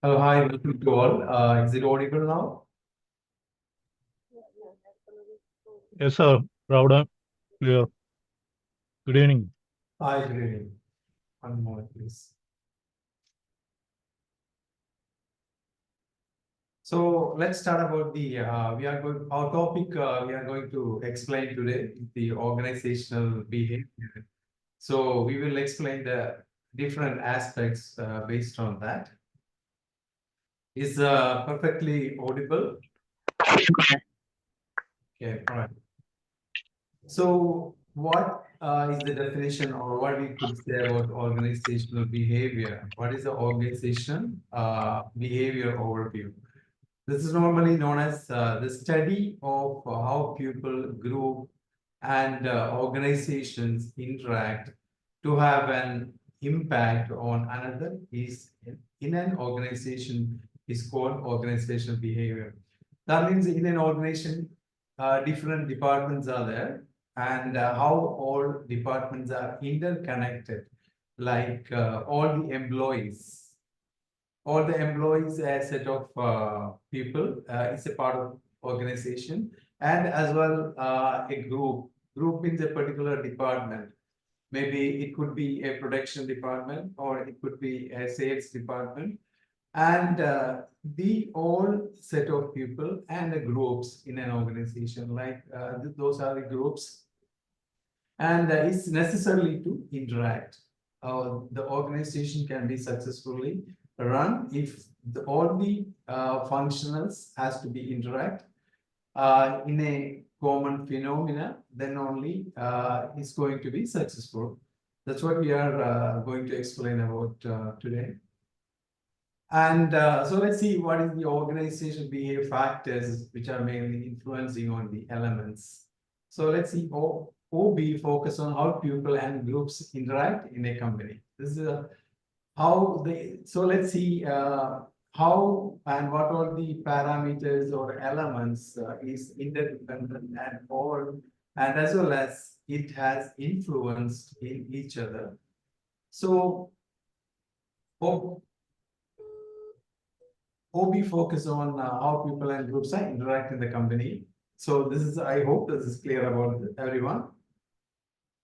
Hello, hi, welcome to all. Is it audible now? Yes, sir. Proud. Clear. Good evening. Hi, good evening. One moment, please. So let's start about our topic we are going to explain today, the organizational behavior. So we will explain the different aspects based on that. Is perfectly audible? Okay, all right. So, what is the definition, or what we could say about organizational behavior? What is the organization behavior overview? This is normally known as the study of how people, group, and organizations interact to have an impact on another. Is in an organization is called organizational behavior. That means in an organization, different departments are there, and how all departments are interconnected, like all the employees a set of people is a part of organization, and as well a group means a particular department. Maybe it could be a production department, or it could be a sales department, and the all set of people and the groups in an organization, like those are the groups, and it's necessarily to interact. The organization can be successfully run if all the functionals has to be interact in a common phenomena, then only it's going to be successful. That's what we are going to explain about today. And so let's see what is the organizational behavior factors which are mainly influencing on the elements. So let's see OB focus on how people and groups interact in a company. This is how they, so let's see how and what are the parameters or elements is interdependent and all, and as well as it has influenced in each other. So OB focus on how people and groups are interact in the company. So this is, I hope this is clear about everyone.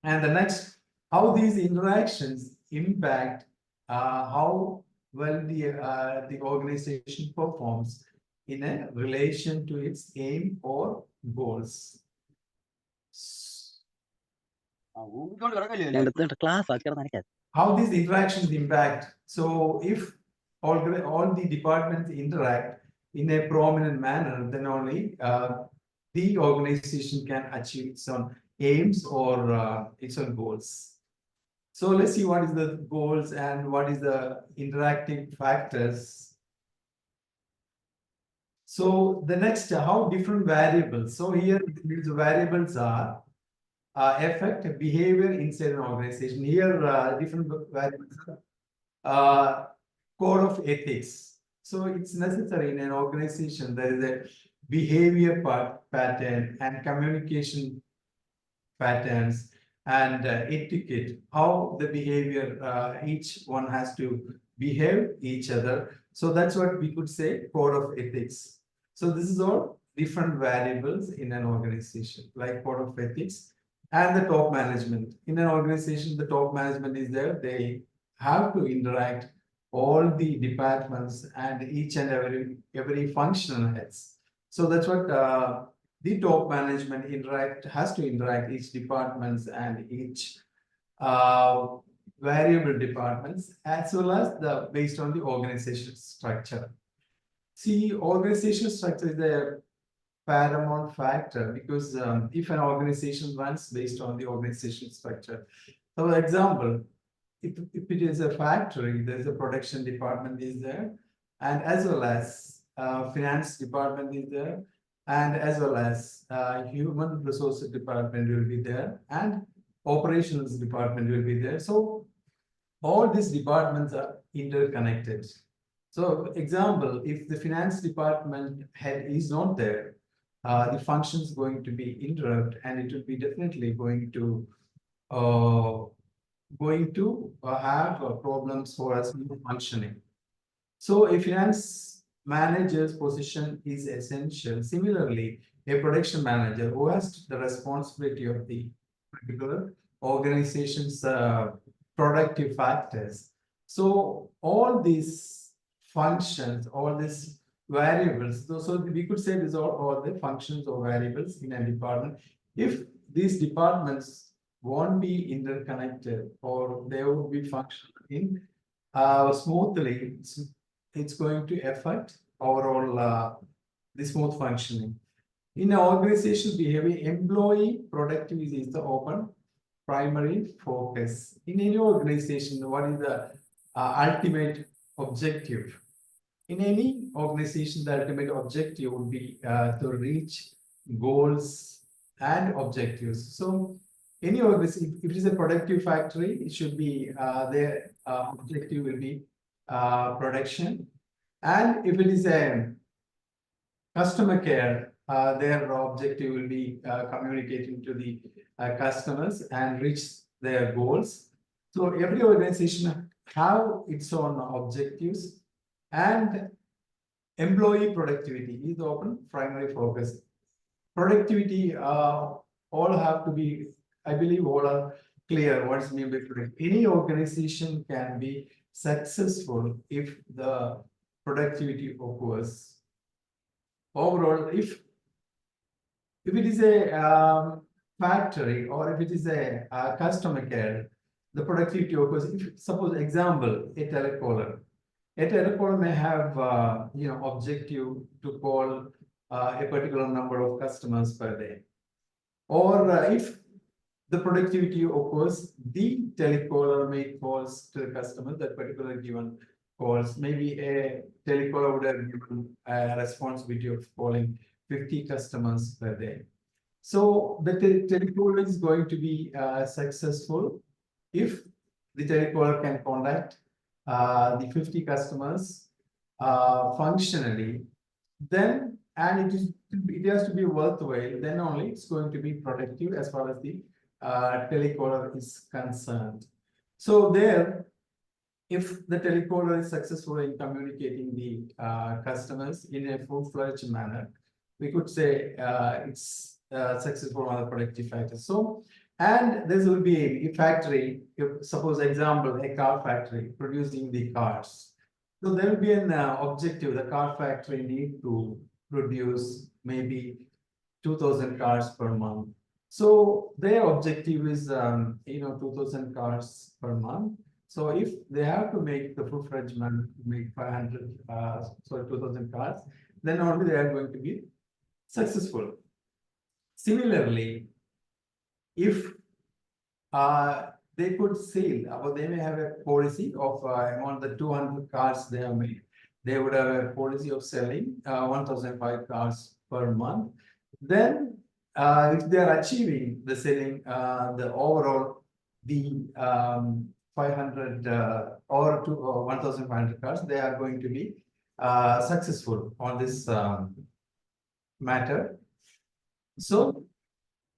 And the next, how these interactions impact how well the organization performs in a relation to its aim or goals. How these interactions impact. So if all the departments interact in a prominent manner, then only the organization can achieve its own aims or its own goals. So let's see what is the goals and what is the interacting factors. So the next, how different variables. So here these variables are affect behavior inside an organization. Here different variables code of ethics. So it's necessary in an organization. There is a behavior pattern and communication patterns and etiquette, how the behavior each one has to behave each other. So that's what we could say code of ethics. So this is all different variables in an organization, like code of ethics. And the top management in an organization, the top management is there. They have to interact all the departments and each and every functional heads. So that's what the top management has to interact each departments and each uh, variable departments, as well as the based on the organization structure. See, organization structure is the paramount factor, because if an organization runs based on the organization structure. So, for example, if it is a factory, there's a production department is there, and as well as finance department is there, and as well as human resources department will be there, and operations department will be there. So all these departments are interconnected. So example, if the finance department head is not there, the function is going to be interrupted, and it will be definitely uh, going to have problems for us functioning. So a finance manager's position is essential. Similarly, a production manager who has the responsibility of the particular organization's productive factors. So all these functions, all these variables, so we could say these are all the functions or variables in a department. If these departments won't be interconnected or they will be functioning smoothly, it's going to affect overall the smooth functioning. In organizational behavior, employee productivity is the open primary focus. In any organization, what is the ultimate objective? In any organization, the ultimate objective would be to reach goals and objectives. So, any organization, if it is a productive factory, it should be their objective will be production. And if it is a customer care, their objective will be communicating to the customers and reach their goals. So every organization have its own objectives, and employee productivity is often primary focus. Productivity, all have to be, I believe all are clear what's meant by productivity. Any organization can be successful if the productivity occurs. Overall, if it is a factory or if it is a customer care, the productivity occurs. If suppose example, a telecaller may have objective to call a particular number of customers per day, or if the productivity occurs, the telecaller may calls to the customer that particular given calls. Maybe a telecaller would have given a responsibility of calling 50 customers per day. So the telecaller is going to be successful if the telecaller can contact the 50 customers functionally, then and it has to be worthwhile, then only it's going to be productive as far as the telecaller is concerned. So there, if the telecaller is successful in communicating the customers in a full-fledged manner, we could say it's successful on the productive factor. So, and this will be a factory, if suppose example, a car factory producing the cars. So there will be an objective, the car factory need to produce maybe 2,000 cars per month. So their objective is 2,000 cars per month. So if they have to make the full-fledged man make 2,000 cars, then only they are going to be successful. Similarly, if they could sell, or they may have a policy of among the 200 cars they have made, they would have a policy of selling 1,005 cars per month. Then, if they are achieving the selling, the overall, the 500 or 1,500 cars, they are going to be successful on this matter. So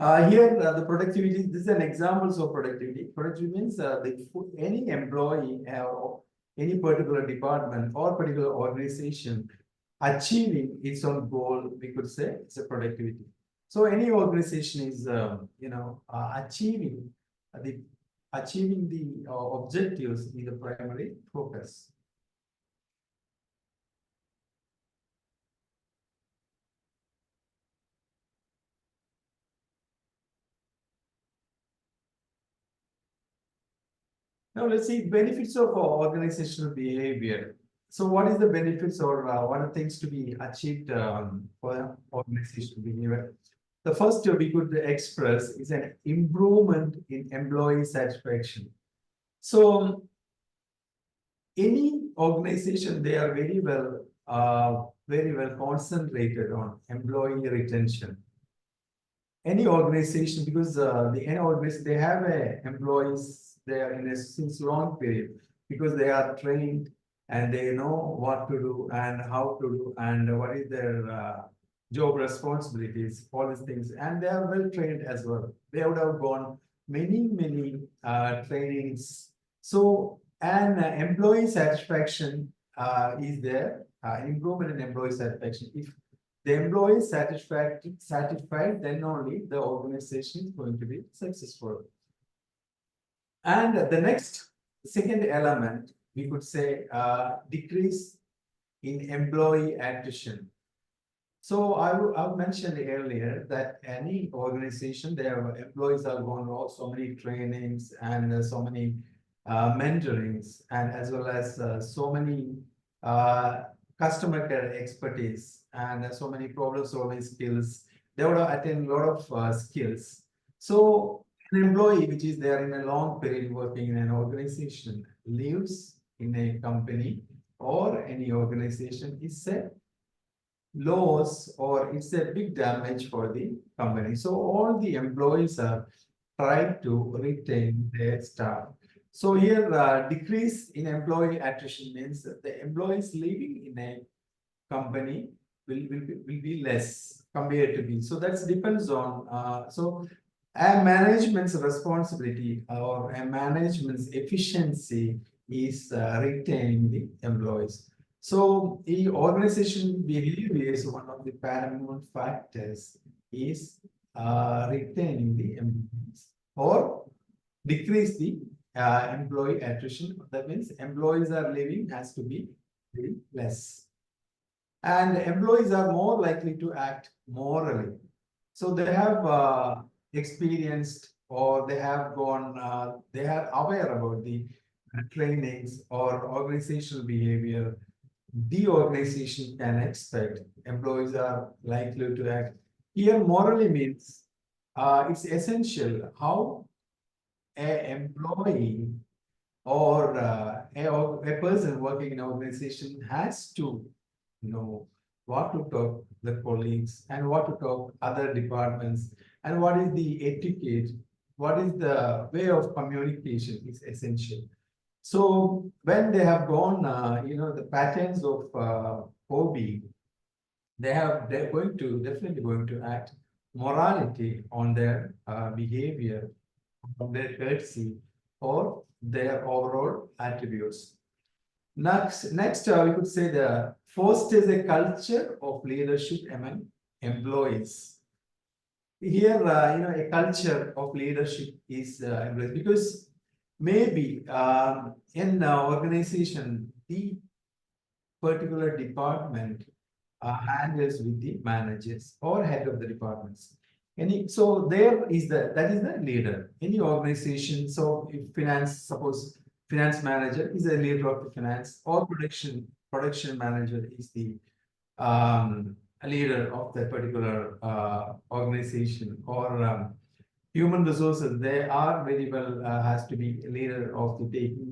here the productivity, this is an example of productivity. Productivity means any employee or any particular department or particular organization achieving its own goal, we could say it's a productivity. So any organization is achieving the objectives in the primary focus. Now let's see benefits of organizational behavior. So what is the benefits or what are things to be achieved for organizational behavior? The first we could express is an improvement in employee satisfaction. So any organization, they are very well concentrated on employee retention. Any organization, because any organization, they have employees there in a since long period, because they are trained and they know what to do and how to do and what is their job responsibilities, all these things, and they are well trained as well. They would have gone many trainings. So, and employee satisfaction is there improvement in employee satisfaction. If the employee is satisfied, then only the organization is going to be successful. And the next second element, we could say decrease in employee attrition. So I mentioned earlier that any organization, their employees are going through so many trainings and so many mentorings, and as well as so many customer care expertise and so many problem solving skills. They would have attained a lot of skills. So an employee which is there in a long period working in an organization lives in a company or any organization is a loss or it's a big damage for the company. So all the employees are trying to retain their staff. So here decrease in employee attrition means that the employees leaving in a company will be less compared to me. So that depends on so a management's responsibility or a management's efficiency is retaining the employees. So the organization behavior is one of the paramount factors is retaining the employees or decrease the employee attrition. That means employees are leaving has to be very less. And employees are more likely to act morally. So they have experienced or they have gone, they are aware about the trainings or organizational behavior. The organization can expect employees are likely to act. Here, morally means it's essential how an employee or a person working in an organization has to know what to talk the colleagues and what to talk other departments and what is the etiquette, what is the way of communication is essential. So when they have gone, the patterns of OB, they're definitely going to act morality on their behavior, on their courtesy, or their overall attributes. Next, we could say the fosters a culture of leadership among employees. Here, a culture of leadership is embraced because maybe in the organization, the particular department handles with the managers or head of the departments. So there is that is the leader. Any organization, so if suppose finance manager is a leader of the finance, or production manager is the a leader of that particular organization, or human resources, they are very well has to be a leader of the taking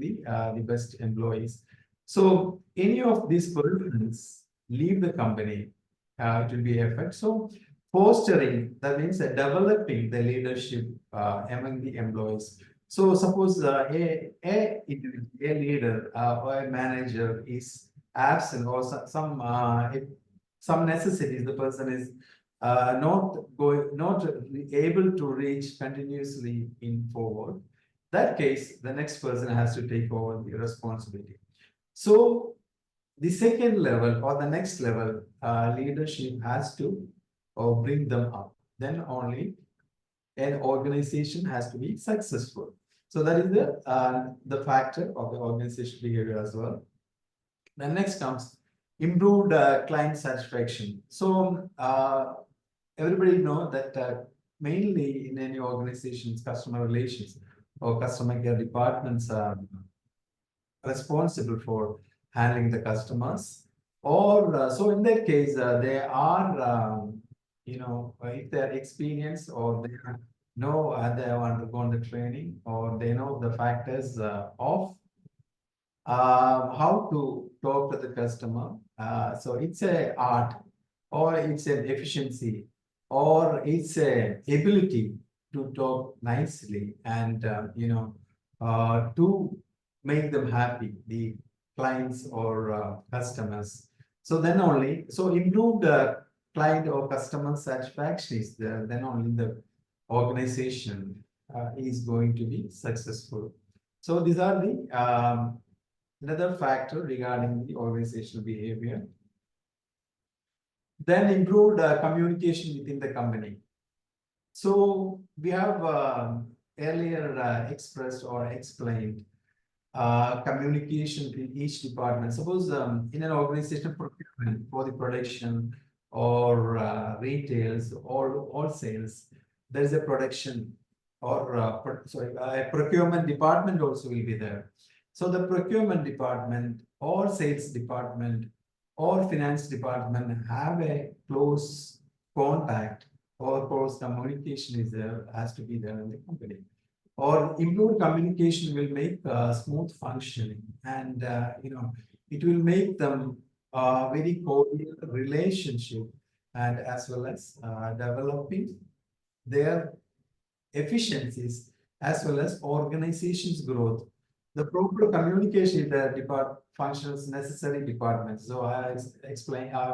the best employees. So any of these persons leave the company, it will be effect. So fostering, that means developing the leadership among the employees. So suppose a leader or a manager is absent or some necessities, the person is not able to reach continuously in forward. That case, the next person has to take over the responsibility. So the second level or the next level, leadership has to bring them up. Then only an organization has to be successful. So that is the factor of the organization behavior as well. Then next comes improved client satisfaction. So everybody know that mainly in any organizations, customer relations or customer care departments are responsible for handling the customers. Or so in that case, they are, if they're experienced or they know they have undergone the training or they know the factors of how to talk to the customer. So it's a art or it's an efficiency or it's a ability to talk nicely and to make them happy, the clients or customers. So then only, so improved client or customer satisfaction is there, then only the organization is going to be successful. So these are the another factor regarding the organizational behavior. Then improved communication within the company. So we have earlier expressed or explained communication in each department. Suppose in an organization procurement for the production or retails or all sales, there is a production or a procurement department also will be there. So the procurement department or sales department or finance department have a close contact or close communication is there, has to be there in the company. Or improved communication will make smooth functioning, and it will make them very cordial relationship, and as well as developing their efficiencies as well as organization's growth. The proper communication in the functions necessary departments. So I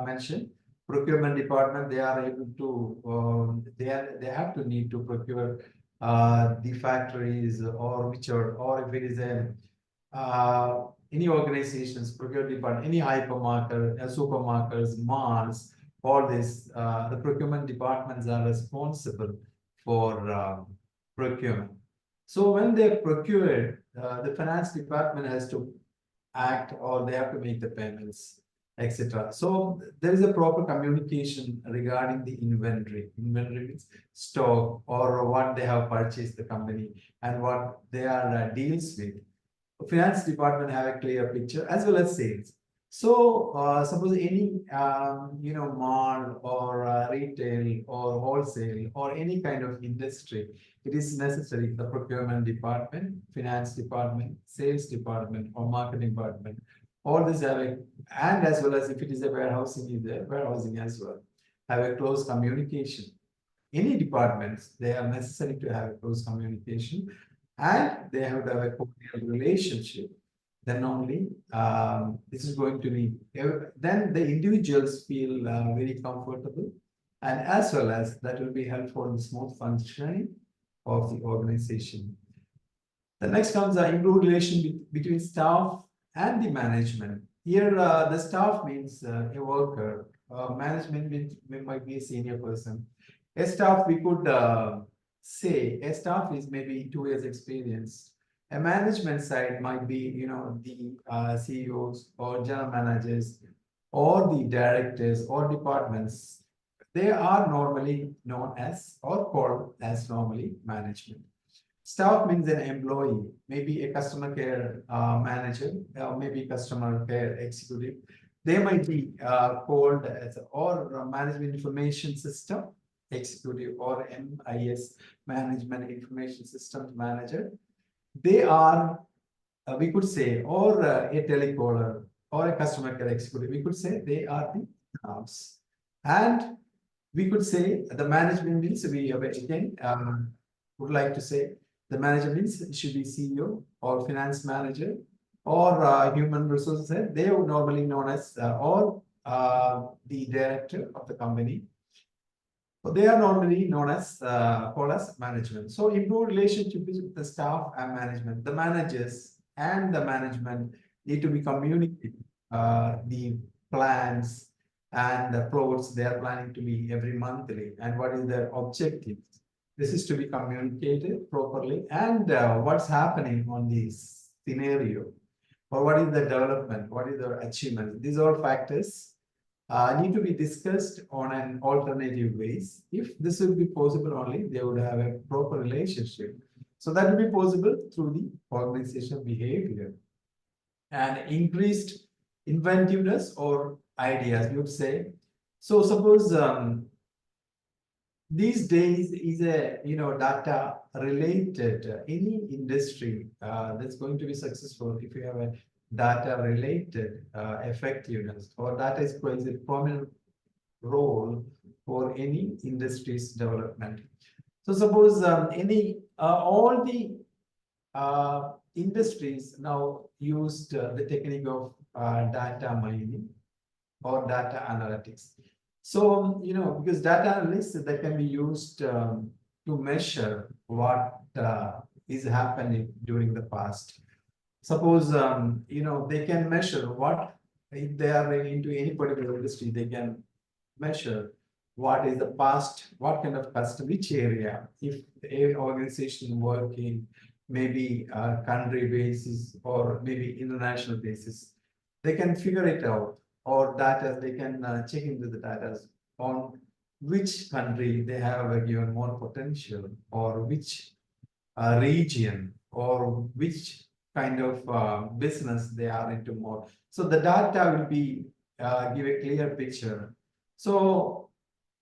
mentioned procurement department, they are able to they have to need to procure the factories or or if it is a any organizations, procurement department, any hypermarket, supermarkets, malls, all this, the procurement departments are responsible for procurement. So when they procure, the finance department has to act or they have to make the payments, etc. So there is a proper communication regarding the inventory. Inventory means stock or what they have purchased the company and what they are deals with. Finance department have a clear picture as well as sales. So suppose any mall or retail or wholesale or any kind of industry, it is necessary the procurement department, finance department, sales department or marketing department, all this have a, and as well as if it is a warehousing, is there warehousing as well, have a close communication. Any departments, they are necessary to have a close communication and they have to have a cordial relationship. Then only this is going to be, then the individuals feel very comfortable, and as well as that will be helpful in smooth functioning of the organization. The next comes the improved relation between staff and the management. Here, the staff means a worker. Management might be a senior person. A staff, we could say, a staff is maybe 2 years experience. A management side might be, the CEOs or general managers or the directors or departments. They are normally known as or called as normally management. Staff means an employee, maybe a customer care manager, or maybe customer care executive. They might be called as or management information system executive or MIS, management information systems manager. They are, we could say, or a telecaller or a customer care executive. We could say they are the staffs, and we could say the management means we have again would like to say the manager means it should be CEO or finance manager or human resources head. They are normally known as or the director of the company. So they are normally known as called as management. So improved relationship with the staff and management. The managers and the management need to be communicating the plans and the approach they are planning to be every monthly and what is their objective. This is to be communicated properly, and what's happening on this scenario, or what is the development, what is the achievement. These are factors need to be discussed on an alternative ways. If this will be possible only, they would have a proper relationship. So that will be possible through the organizational behavior and increased inventiveness or ideas, we would say. So suppose these days is a data related any industry that's going to be successful if you have a data related effectiveness, or data is plays a prominent role for any industry's development. So suppose any all the industries now used the technique of data mining or data analytics. So, because data analytics that can be used to measure what is happening during the past. suppose, they can measure what, if they are into any particular industry, they can measure what is the past, what kind of customer, which area, if a organization working maybe country basis or maybe international basis, they can figure it out, or data, they can check into the data on which country they have a given more potential, or which region, or which kind of business they are into more. So the data will be give a clear picture. So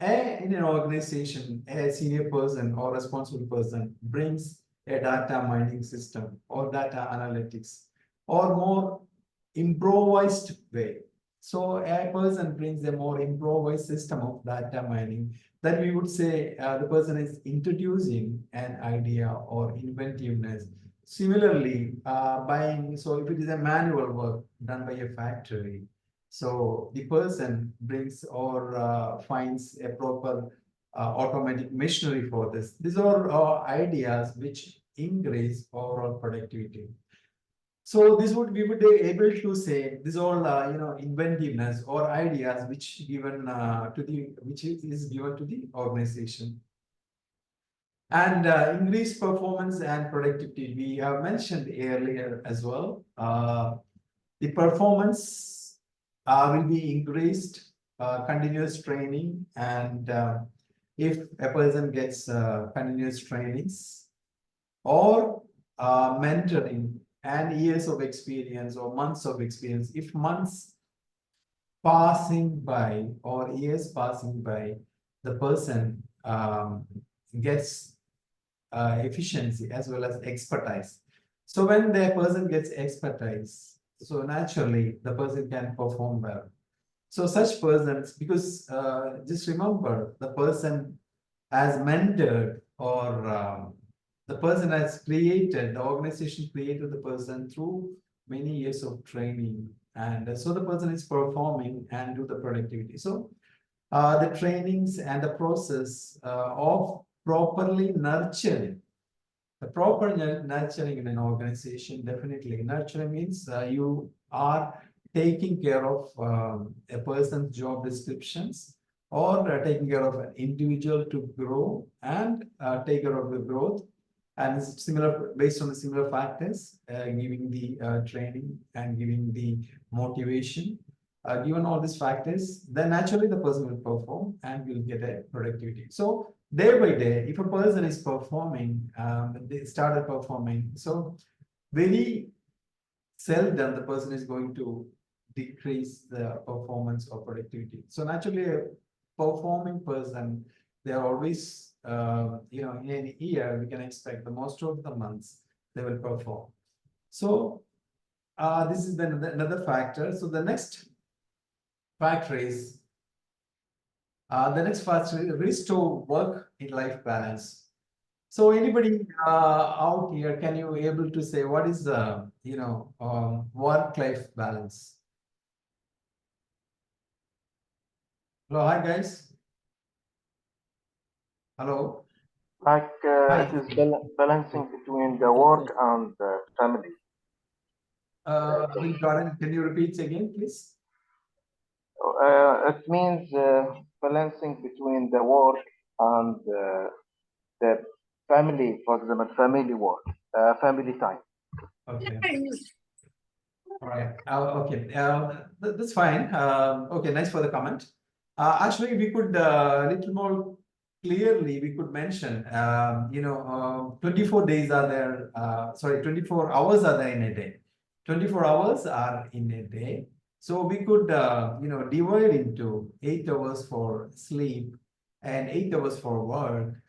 in an organization, a senior person or responsible person brings a data mining system or data analytics or more improvised way. So a person brings a more improvised system of data mining, that we would say the person is introducing an idea or inventiveness. Similarly, so if it is a manual work done by a factory, so the person brings or finds a proper automatic machinery for this. These are ideas which increase overall productivity. So this would, we would be able to say this all inventiveness or ideas which given to the, which is given to the organization. And increased performance and productivity, we have mentioned earlier as well. The performance will be increased, continuous training, and if a person gets continuous trainings or mentoring and years of experience or months of experience, if months passing by or years passing by, the person gets efficiency as well as expertise. So when the person gets expertise, so naturally the person can perform well. So such persons, because just remember, the person has mentored or the person has created, the organization created the person through many years of training, and so the person is performing and do the productivity. So the trainings and the process of properly nurturing, the proper nurturing in an organization, definitely nurturing means you are taking care of a person's job descriptions, or taking care of an individual to grow and take care of the growth, and similar, based on the similar factors, giving the training and giving the motivation. Given all these factors, then naturally the person will perform and will get a productivity. So day by day, if a person is performing, they started performing, so very seldom the person is going to decrease the performance or productivity. So naturally, a performing person, they are always, in a year, we can expect the most of the months they will perform. So this is then another factor. So the next factor is restore work in life balance. So anybody out here, can you able to say what is the work-life balance? Hello, hi guys. Hello. Like Hi. it is balancing between the work and the family. Can you repeat again, please? It means balancing between the work and the family, for example, family work, family time. Okay. All right. Okay. That's fine. Okay. Nice for the comment. Actually, we could little more clearly we could mention. 24 days are there. 24 hours are there in a day. 24 hours are in a day. So we could divide into 8 hours for sleep and 8 hours for work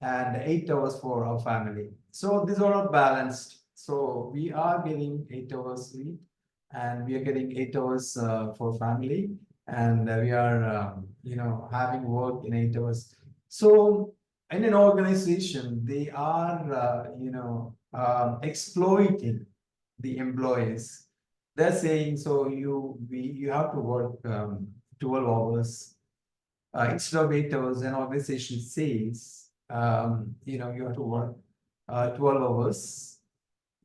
and 8 hours for our family. So these are all balanced. So we are getting 8 hours sleep and we are getting 8 hours for family, and we are having work in 8 hours. So in an organization, they are exploiting the employees. They're saying, so you have to work 12 hours instead of 8 hours. An organization says you have to work 12 hours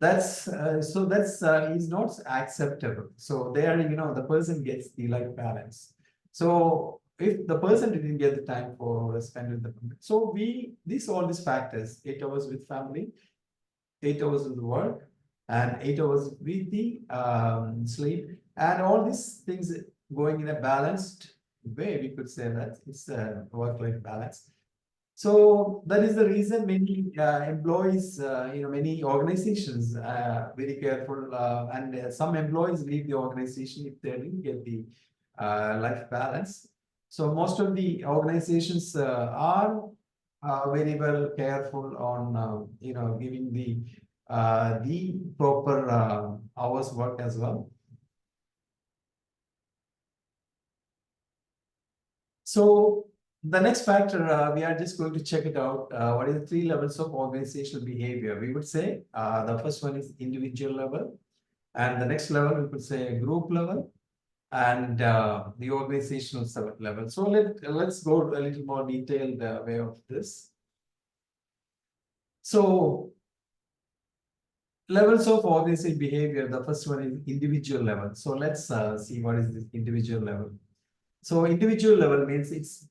That's is not acceptable. So there, the person gets the life balance. So if the person didn't get the time for spend with the family, so all these factors, 8 hours with family, 8 hours with work, and 8 hours with the sleep, and all these things going in a balanced way, we could say that it's a work-life balance. So that is the reason many employees, many organizations very careful, and some employees leave the organization if they didn't get the life balance. So most of the organizations are very well careful on giving the proper hours work as well. So the next factor, we are just going to check it out. What is the 3 levels of organizational behavior? We would say the first one is individual level, and the next level we could say group level, and the organizational level. So let's go a little more detailed way of this. So levels of organizational behavior. The first one is individual level. So let's see what is this individual level. So individual level means it's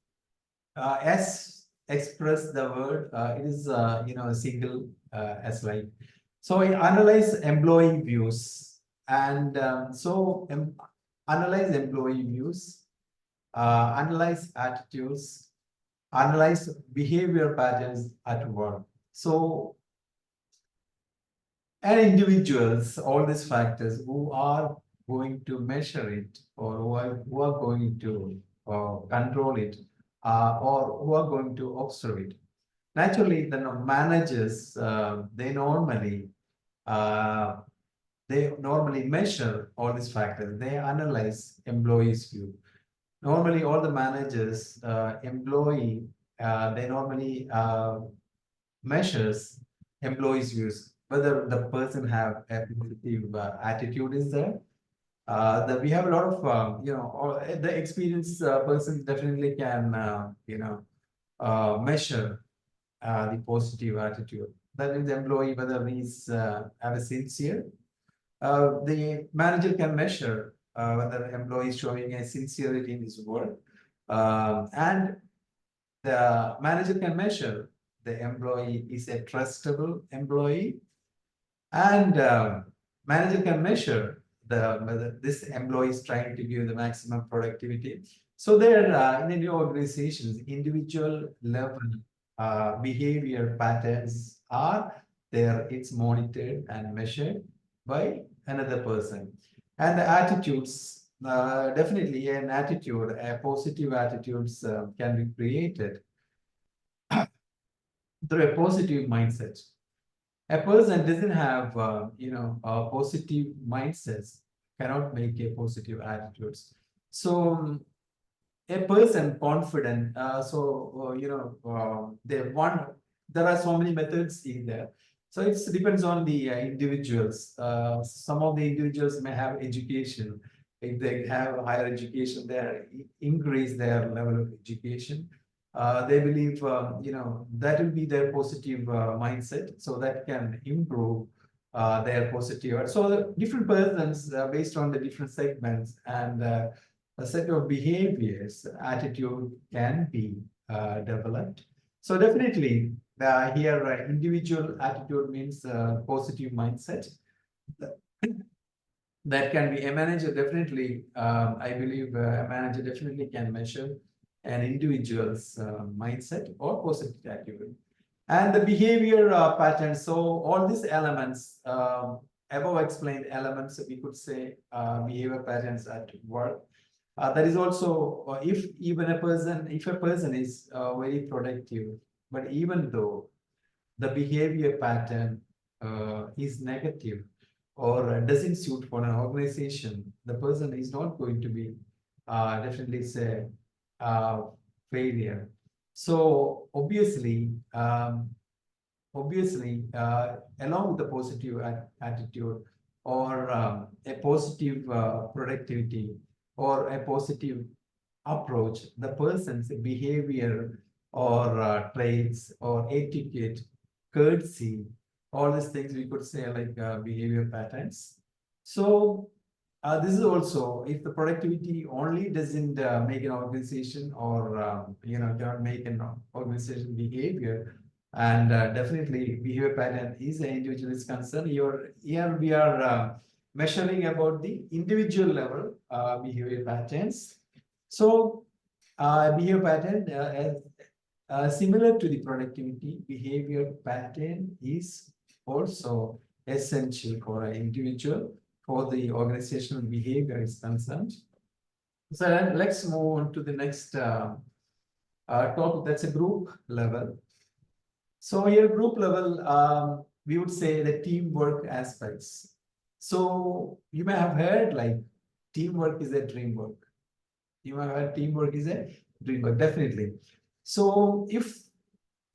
as express the word, it is a single as like. So analyze employee views, and analyze employee views, analyze attitudes, analyze behavior patterns at work. So and individuals, all these factors who are going to measure it, or who are going to control it, or who are going to observe it. Naturally, the managers, uh, they normally measure all these factors. They analyze employees' view. Normally, all the managers, they normally measures employees' views, whether the person have a positive attitude is there. That we have a lot of the experienced person definitely can measure the positive attitude. That means employee whether he's have a sincere. The manager can measure whether employee is showing a sincerity in his work, and the manager can measure the employee is a trustable employee, and manager can measure whether this employee is trying to give the maximum productivity. So there, in any organizations, individual level behavior patterns are there. It's monitored and measured by another person, and the attitudes. Definitely, an attitude, a positive attitudes can be created through a positive mindset. A person doesn't have a positive mindsets cannot make a positive attitudes. So a person confident, they want, there are so many methods in there. So it depends on the individuals. Some of the individuals may have education. If they have higher education, they increase their level of education. They believe that will be their positive mindset, so that can improve their positive. So the different persons based on the different segments and a set of behaviors, attitude can be developed. So definitely here individual attitude means positive mindset. That can be a manager definitely. I believe a manager definitely can measure an individual's mindset or positive attitude. And the behavior patterns. So all these elements, above explained elements, we could say behavior patterns at work. That is also if a person is very productive, but even though the behavior pattern is negative or doesn't suit for an organization, the person is not going to be definitely say failure. So obviously, along with the positive attitude or a positive productivity or a positive approach, the person's behavior or traits or etiquette, courtesy, all these things we could say like behavior patterns. So this is also, if the productivity only doesn't make an organization or cannot make an organization behavior, and definitely behavior pattern is an individual is concerned. Here we are measuring about the individual level behavior patterns. So behavior pattern similar to the productivity, behavior pattern is also essential for an individual for the organizational behavior is concerned. So let's move on to the next topic, that's a group level. So here group level, we would say the teamwork aspects. So you may have heard like teamwork is a dream work. You may have heard teamwork is a dream work, definitely. So if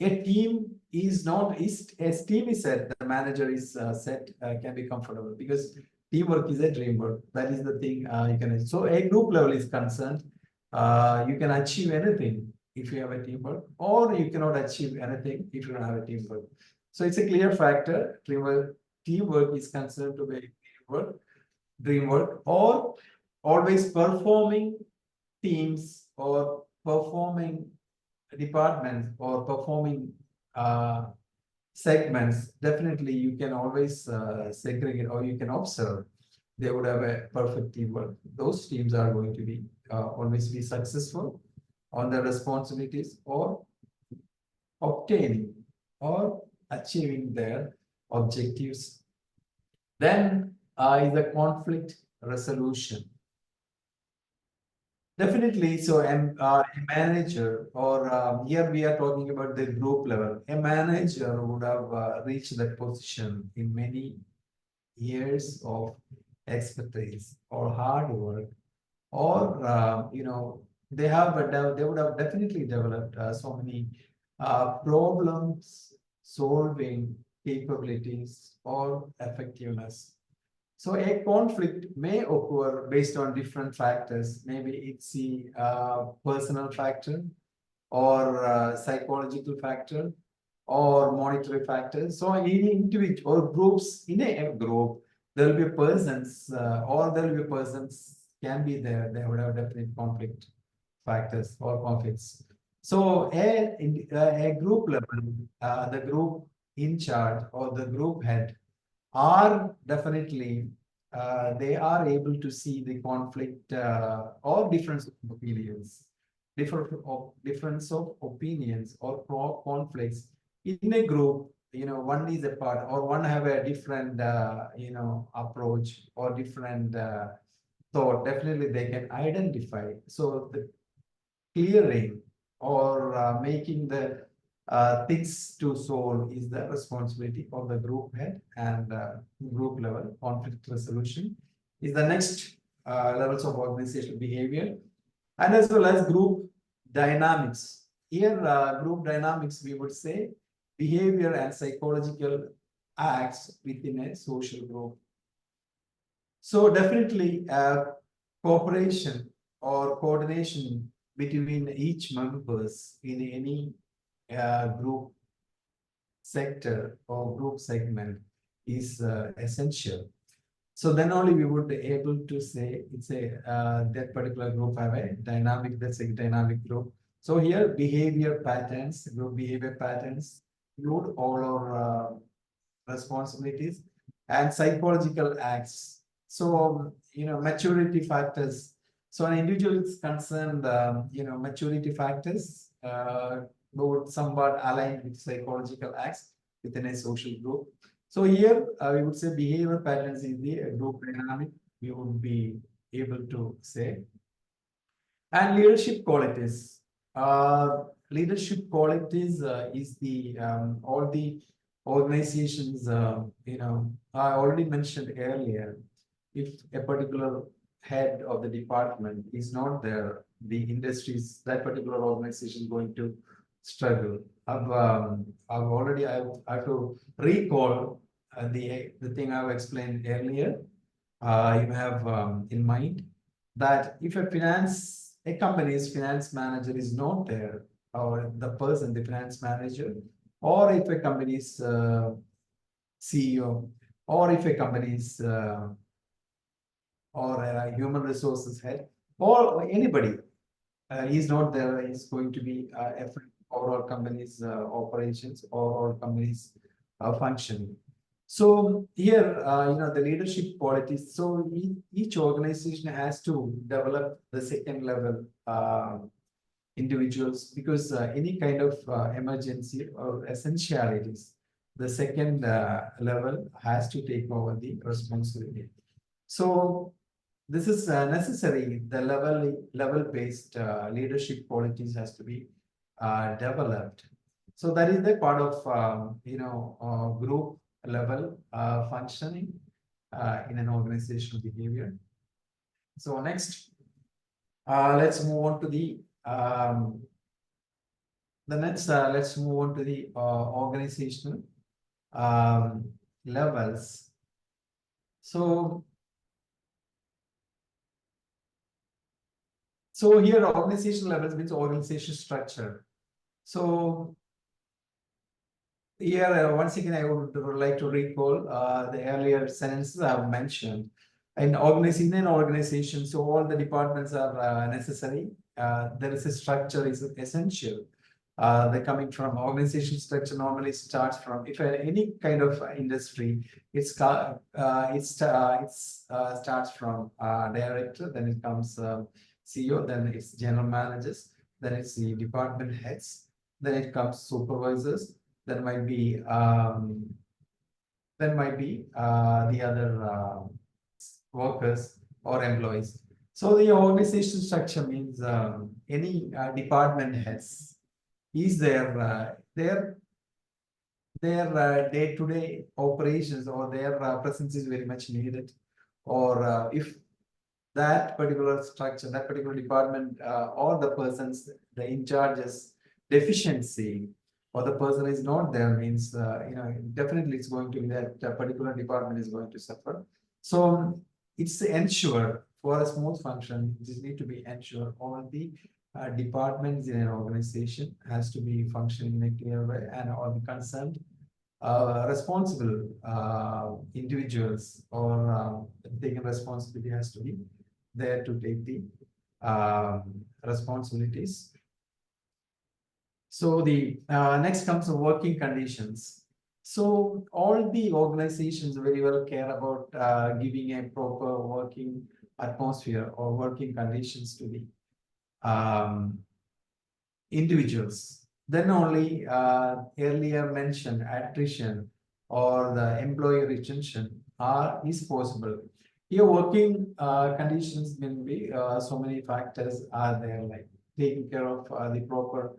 a team is not, is as team is set, the manager is set, can be comfortable because teamwork is a dream work. That is the thing you can. So a group level is concerned, you can achieve anything if you have a teamwork, or you cannot achieve anything if you don't have a teamwork. So it's a clear factor. Teamwork is concerned to be dream work, or always performing teams or performing departments or performing segments. Definitely you can always segregate, or you can observe they would have a perfect teamwork. Those teams are going to be always be successful on their responsibilities or obtaining or achieving their objectives. Then is the conflict resolution. Definitely. So, a manager, or here we are talking about the group level. A manager would have reached that position in many years of expertise or hard work, or they would have definitely developed so many problems solving capabilities or effectiveness. So a conflict may occur based on different factors. Maybe it's the personal factor, or psychological factor, or monetary factors. So in individual or groups, in a group, there will be persons, or there will be persons can be there. They would have definite conflict factors or conflicts. So a group level, the group in charge or the group head are definitely they are able to see the conflict or difference of opinions, difference of opinions or conflicts in a group. One is a part, or one have a different approach or different thought. Definitely they can identify. So the clearing or making the things to solve is the responsibility of the group head, and group level conflict resolution is the next levels of organizational behavior, and as well as group dynamics. Here group dynamics, we would say behavior and psychological acts within a social group. So definitely cooperation or coordination between each members in any group sector or group segment is essential. So then only we would be able to say it's a that particular group have a dynamic, that's a dynamic group. So here behavior patterns, group behavior patterns include all our responsibilities and psychological acts. So maturity factors. So an individual is concerned, maturity factors would somewhat align with psychological acts within a social group. So here we would say behavior patterns is the group dynamic, we would be able to say. And leadership qualities. Leadership qualities is the all the organizations, I already mentioned earlier, if a particular head of the department is not there, the industries, that particular organization is going to struggle. I have to recall the thing I've explained earlier. You have in mind that if a company's finance manager is not there, or the finance manager, or if a company's CEO, or if a company is or a human resources head, or anybody is not there, is going to be affect overall company's operations or all companies functioning. So here, the leadership qualities. So each organization has to develop the second level individuals, because any kind of emergency or essentialities, the second level has to take over the responsibility. So this is necessary. The level based leadership qualities has to be developed. So that is the part of group level functioning in an organizational behavior. So next, let's move on to the next. Let's move on to the organizational levels. So here organizational levels means organization structure. So here once again I would like to recall the earlier sentences I have mentioned. In an organization, so all the departments are necessary. There is a structure is essential. The coming from organization structure normally starts from, if any kind of industry, it starts from director, then it comes CEO, then it's general managers, then it's the department heads, then it comes supervisors, then might be the other workers or employees. So the organization structure means any department heads is their day-to-day operations, or their presence is very much needed, or if that particular structure, that particular department, or the persons, the in charges deficiency, or the person is not there, means definitely it's going to be that particular department is going to suffer. So it's to ensure for a smooth function, this need to be ensured all the departments in an organization has to be functioning in a clear way, and all the concerned responsible individuals or taking responsibility has to be there to take the responsibilities. So the next comes the working conditions. So all the organizations very well care about giving a proper working atmosphere or working conditions to the individuals. Then only earlier mentioned attrition or the employee retention is possible. Here working conditions will be so many factors are there, like taking care of the proper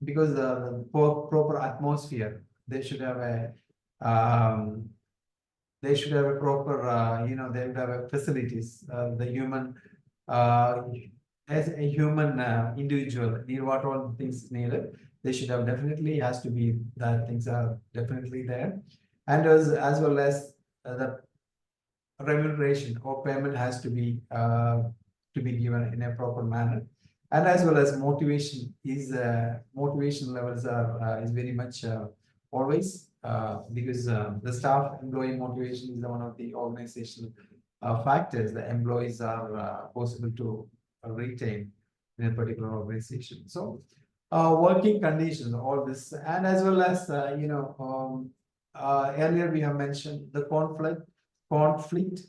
because the proper atmosphere, they should have a proper they should have a facilities, the human as a human individual need what all things needed, they should have definitely has to be that things are definitely there, and as well as the remuneration or payment has to be given in a proper manner, and as well as motivation is motivation levels are is very much always because the staff employee motivation is one of the organizational factors the employees are possible to retain in a particular organization. So working conditions, all this, and as well as earlier we have mentioned the conflict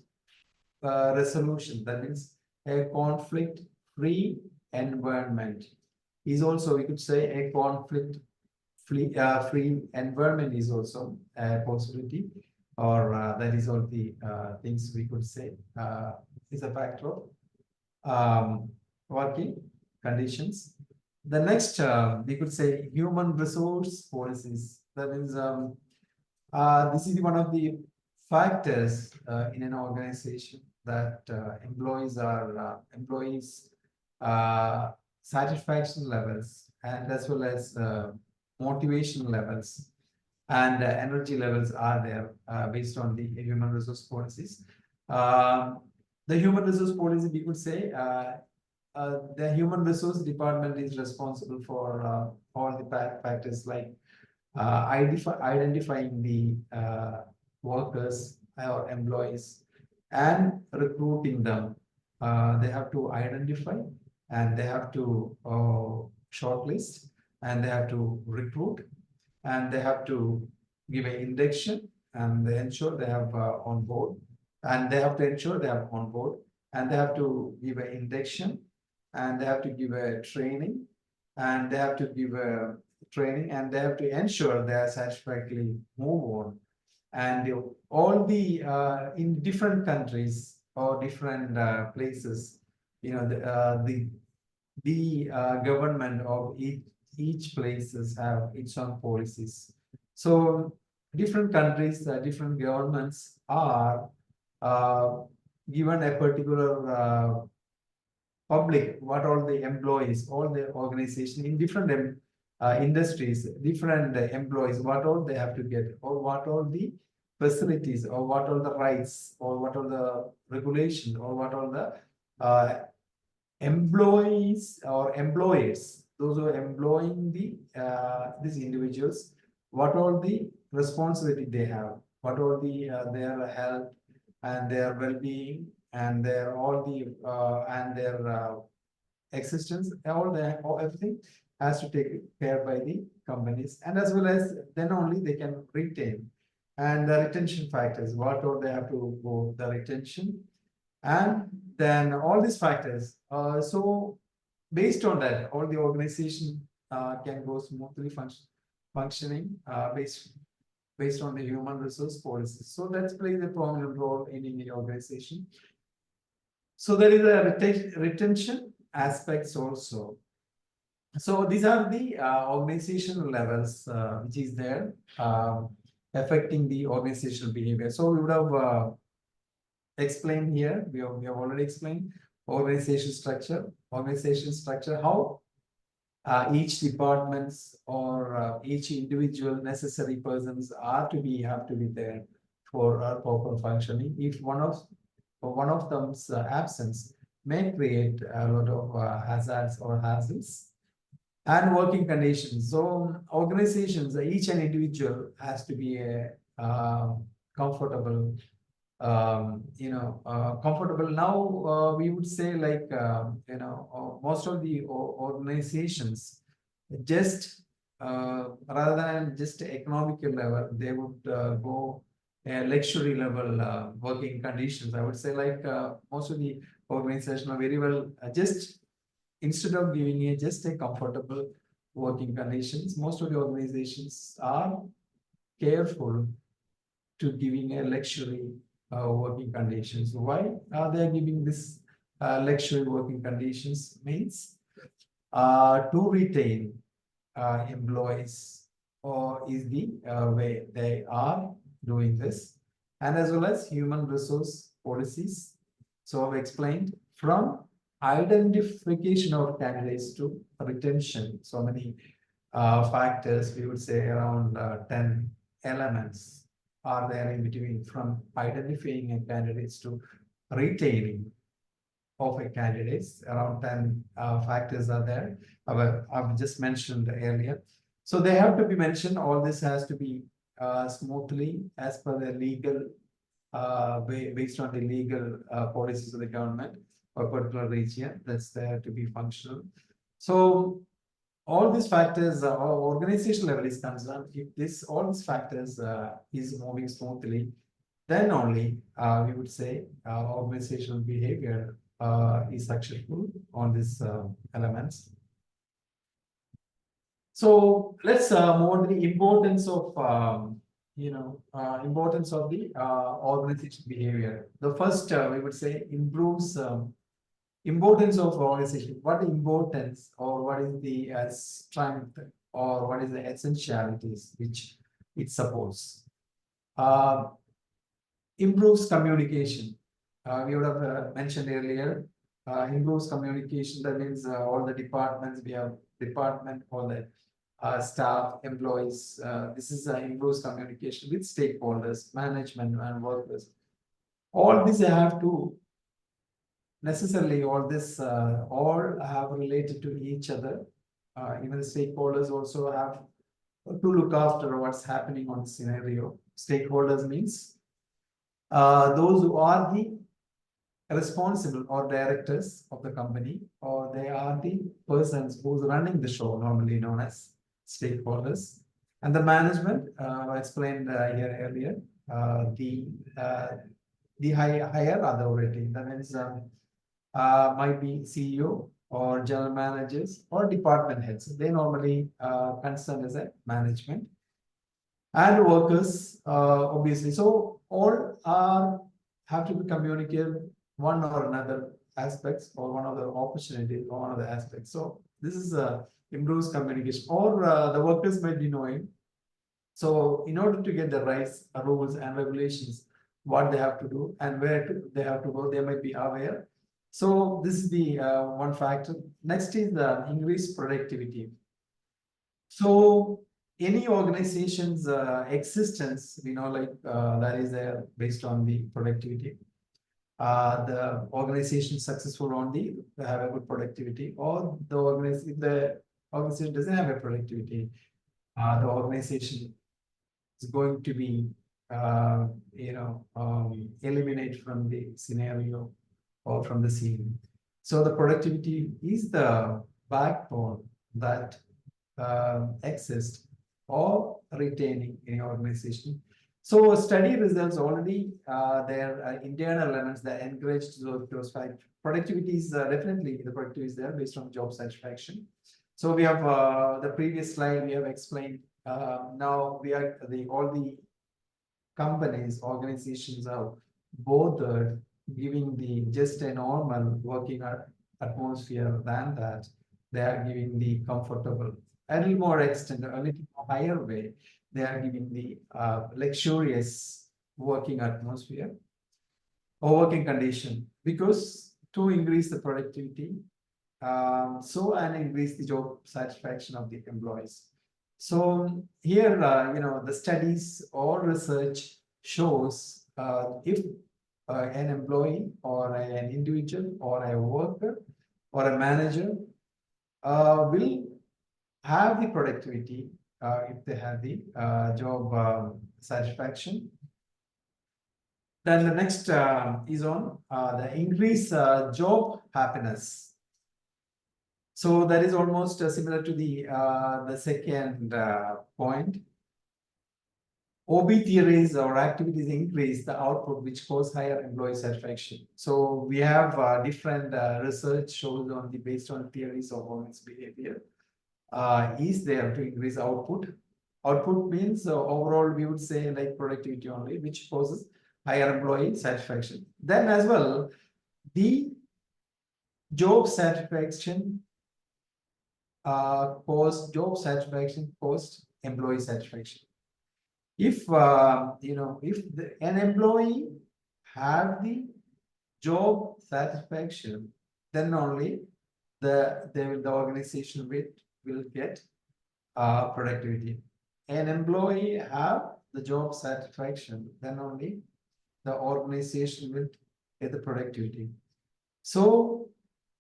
resolution, that means a conflict free environment is also, we could say, a conflict free environment is also a possibility, or that is all the things we could say is a factor of working conditions. The next we could say human resource policies, that means this is one of the factors in an organization that employees satisfaction levels, and as well as motivation levels and energy levels are there based on the human resource policies. The human resource policy, we could say the human resource department is responsible for all the factors like identifying the workers or employees and recruiting them. They have to identify and they have to shortlist and they have to recruit and they have to give an induction and they ensure they have on board and they have to ensure they have on board and they have to give an induction and they have to give a training and they have to give a training and they have to ensure they are satisfactorily move on and all the in different countries or different places, you know, the government of each places have its own policies. So different countries, different governments are uh, given a particular public, what all the employees, all the organization in different industries, different employees, what all they have to get, or what all the facilities, or what all the rights, or what all the regulation, or what all the employees or employers, those who are employing the these individuals, what all the responsibility they have, what all the their health and their well-being and their all the and their existence, all everything has to take care by the companies, and as well as then only they can retain. And the retention factors, what all they have to go the retention, and then all these factors. So based on that, all the organization can go smoothly functioning based on the human resource policies. So that plays a prominent role in any organization. So there is a retention aspects also. So these are the organizational levels which is there affecting the organizational behavior. So we would have explained here, we have already explained organization structure, how each departments or each individual necessary persons have to be there for proper functioning. If one of them's absence may create a lot of hazards or hazards and working conditions. So organizations, each and individual has to be a comfortable, comfortable. Now we would say like, most of the organizations just rather than just economical level, they would go a luxury level working conditions. I would say like most of the organizations are very well just instead of giving a just a comfortable working conditions, most of the organizations are careful to giving a luxury working conditions. Why are they giving this luxury working conditions? Means to retain employees, or is the way they are doing this, and as well as human resource policies. So I've explained from identification of candidates to retention. So many factors, we would say around 10 elements are there in between, from identifying a candidates to retaining of a candidates. Around 10 factors are there. I've just mentioned earlier. So they have to be mentioned. All this has to be smoothly as per the legal based on the legal policies of the government or particular region that's there to be functional. So all these factors, organization level is concerned. If all these factors is moving smoothly, then only we would say organizational behavior is successful on these elements. So let's move on to the importance of importance of the organization behavior. The first we would say improves importance of organization. What importance, or what is the strength, or what is the essentialities which it supports? Improves communication. We would have mentioned earlier. Improves communication. That means all the departments, we have department, all the staff, employees. This is improves communication with stakeholders, management, and workers. All these have to necessarily, all this all have related to each other. Even the stakeholders also have to look after what's happening on the scenario. Stakeholders means those who are the responsible or directors of the company, or they are the persons who's running the show, normally known as stakeholders. And the management, I explained here earlier, the higher authority, that means might be CEO or general managers or department heads. They normally concerned as a management and workers, obviously. So all are have to be communicated one or another aspects or one of the opportunities or one of the aspects. So this is improves communication, or the workers might be knowing. So in order to get the rights, rules and regulations, what they have to do and they have to go, they might be aware. So this is the one factor. Next is the increased productivity. So any organization's existence, like that is there based on the productivity. The organization successful only have a good productivity, or the organization doesn't have a productivity, the organization is going to be eliminated from the scenario or from the scene. So the productivity is the backbone that exists or retaining any organization. So study results already their internal elements that encourage those factors. Productivity is definitely the productivity is there based on job satisfaction. So we have the previous slide we have explained. Now we are all the companies, organizations are both giving the just a normal working atmosphere than that. They are giving the comfortable, a little more extent, a little higher way. They are giving the luxurious working atmosphere or working condition, because to increase the productivity, and increase the job satisfaction of the employees. So here, the studies or research shows if an employee or an individual or a worker or a manager will have the productivity if they have the job satisfaction. Then the next is on the increase job happiness. So that is almost similar to the second point. OB theories or activities increase the output, which cause higher employee satisfaction. So we have different research shows on based on theories of organizational behavior is there to increase output. Output means overall we would say like productivity only, which causes higher employee satisfaction. Then as well, the job satisfaction job satisfaction cost employee satisfaction. If an employee have the job satisfaction, then only the organization will get productivity. An employee have the job satisfaction, then only the organization will get the productivity. So,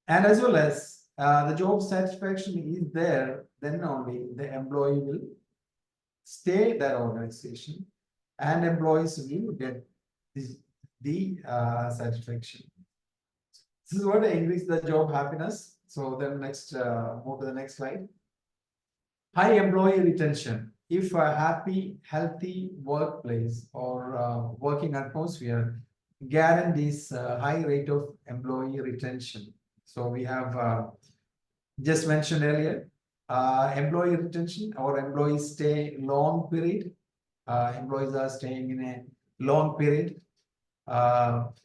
and as well as the job satisfaction is there, then only the employee will stay that organization and employees will get the satisfaction. This is what increase the job happiness. So then next, move to the next slide. High employee retention. If a happy, healthy workplace or working atmosphere guarantees a high rate of employee retention. So we have just mentioned earlier, employee retention or employees stay long period. Employees are staying in a long period.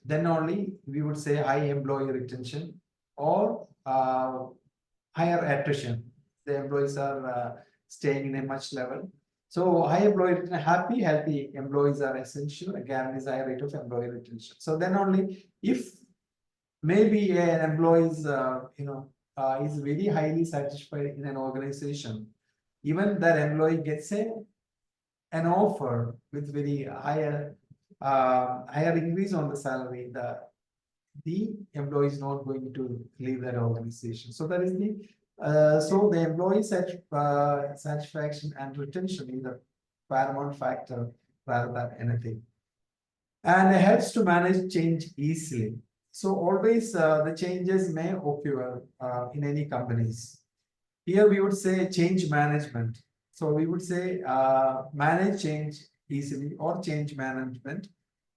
Then only we would say high employee retention or higher attrition. The employees are staying in a much level. So high employee retention, happy, healthy employees are essential. Again, is high rate of employee retention. So then only if maybe an employee is is very highly satisfied in an organization, even that employee gets an offer with very higher increase on the salary, the employee is not going to leave that organization. So that is the So the employee satisfaction and retention is the paramount factor rather than anything. And it helps to manage change easily. So always the changes may occur in any companies. Here we would say change management. So we would say manage change easily or change management.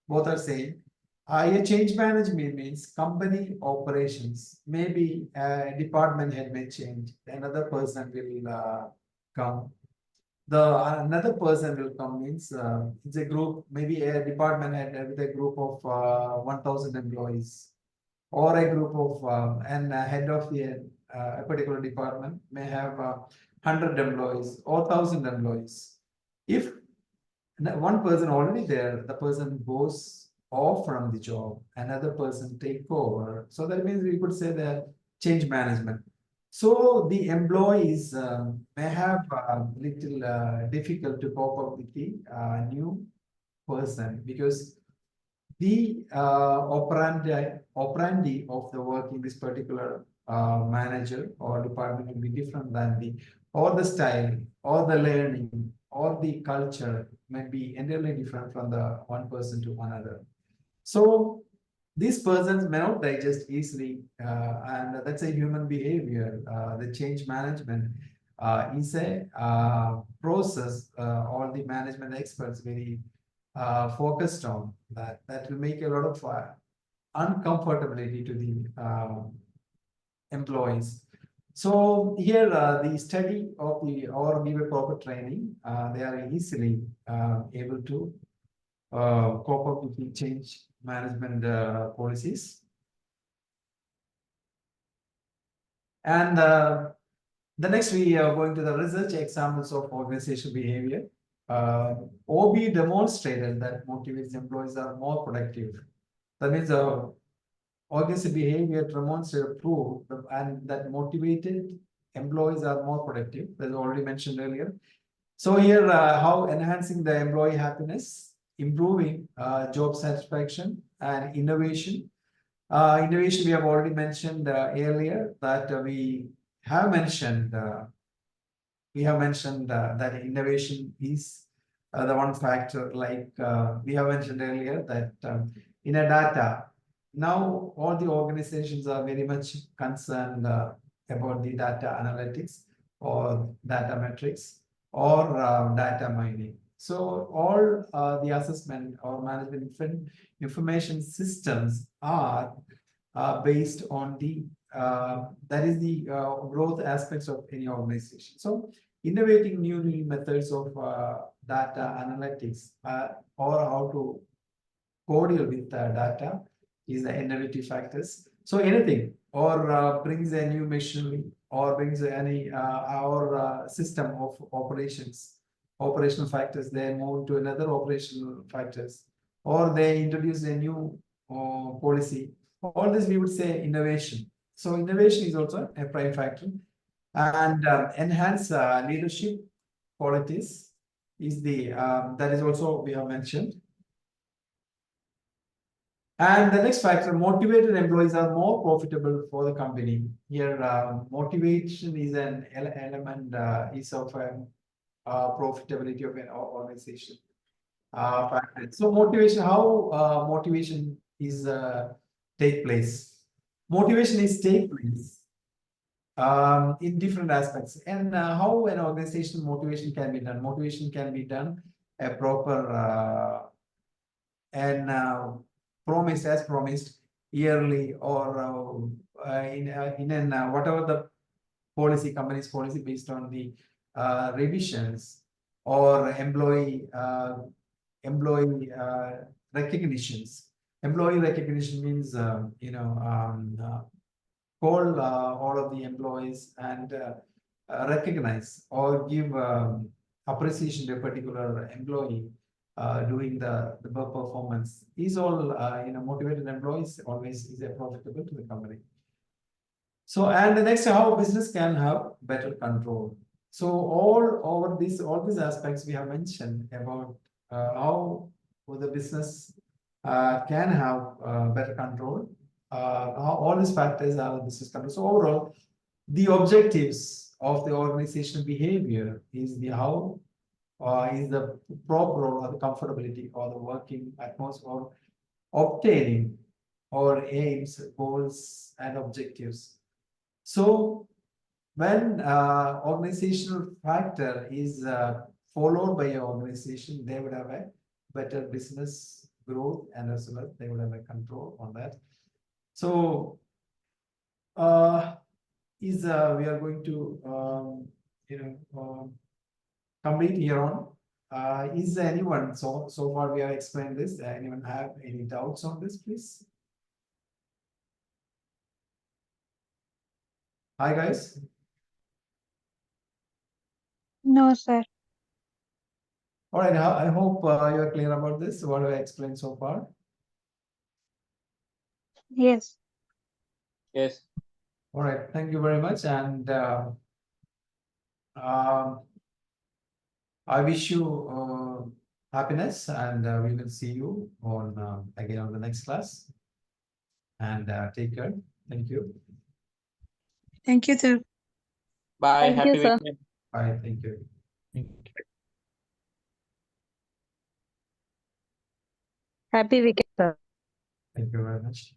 Both are same. A change management means company operations. Maybe a department head may change. Another person will come. Another person will come means it's a group, maybe a department head with a group of 1,000 employees, or a group of and a head of a particular department may have 100 employees or 1,000 employees. If one person already there, the person goes off from the job, another person take over. So that means we could say that change management. So the employees may have a little difficult to cope up with the new person, because the operandi of the work in this particular manager or department will be different than the style or the learning or the culture may be entirely different from the one person to another. So these persons may not digest easily, and that's a human behavior. The change management is a process. All the management experts very focused on that will make a lot of uncomfortability to the employees. So here the study of the or give a proper training, they are easily able to cope up with the change management policies. And the next we are going to the research examples of organizational behavior. OB demonstrated that motivated employees are more productive. That means organizational behavior demonstrated proof and that motivated employees are more productive. That's already mentioned earlier. So here, how enhancing the employee happiness, improving job satisfaction and innovation. Innovation we have already mentioned earlier that we have mentioned that innovation is the one factor, like we have mentioned earlier that in a data, now all the organizations are very much concerned about the data analytics or data metrics or data mining. So all the assessment or management information systems are based on the that is the growth aspects of any organization. So innovating new methods of data analytics or how to cordial with data is the innovative factors. So anything or brings a new machinery or brings any our system of operational factors, they move to another operational factors, or they introduce a new policy. All this we would say innovation. So innovation is also a prime factor, and enhance leadership qualities is the that is also we have mentioned. And the next factor, motivated employees are more profitable for the company. Here, motivation is an element is of profitability of an organization. Factor. So motivation, how motivation is take place? Motivation is take place in different aspects, and how an organization motivation can be done. Motivation can be done a proper and promised as promised yearly or in an whatever the policy company's policy based on the revisions or employee recognitions. Employee recognition means call all of the employees and recognize or give appreciation to a particular employee doing the performance. These all motivated employees always is a profitable to the company. So, and the next, how business can have better control. So all these aspects we have mentioned about how the business can have better control. How all these factors are business control. So overall, The objectives of the organizational behavior is the how, is the proper or the comfortability or the working atmosphere or obtaining or aims, goals, and objectives. So when organizational factor is followed by an organization, they would have a better business growth, and as well they would have a control on that. So we are going to complete here on. Is anyone, so far we have explained this, anyone have any doubts on this, please? Hi guys. No, sir. All right, I hope you are clear about this, what have I explained so far? Yes. Yes. All right, thank you very much, and I wish you happiness, and we will see you on again on the next class. And take care. Thank you. Thank you, sir. Bye. Thank you, Happy sir. weekend. Bye. Thank you. Happy weekend, sir. Thank you very much.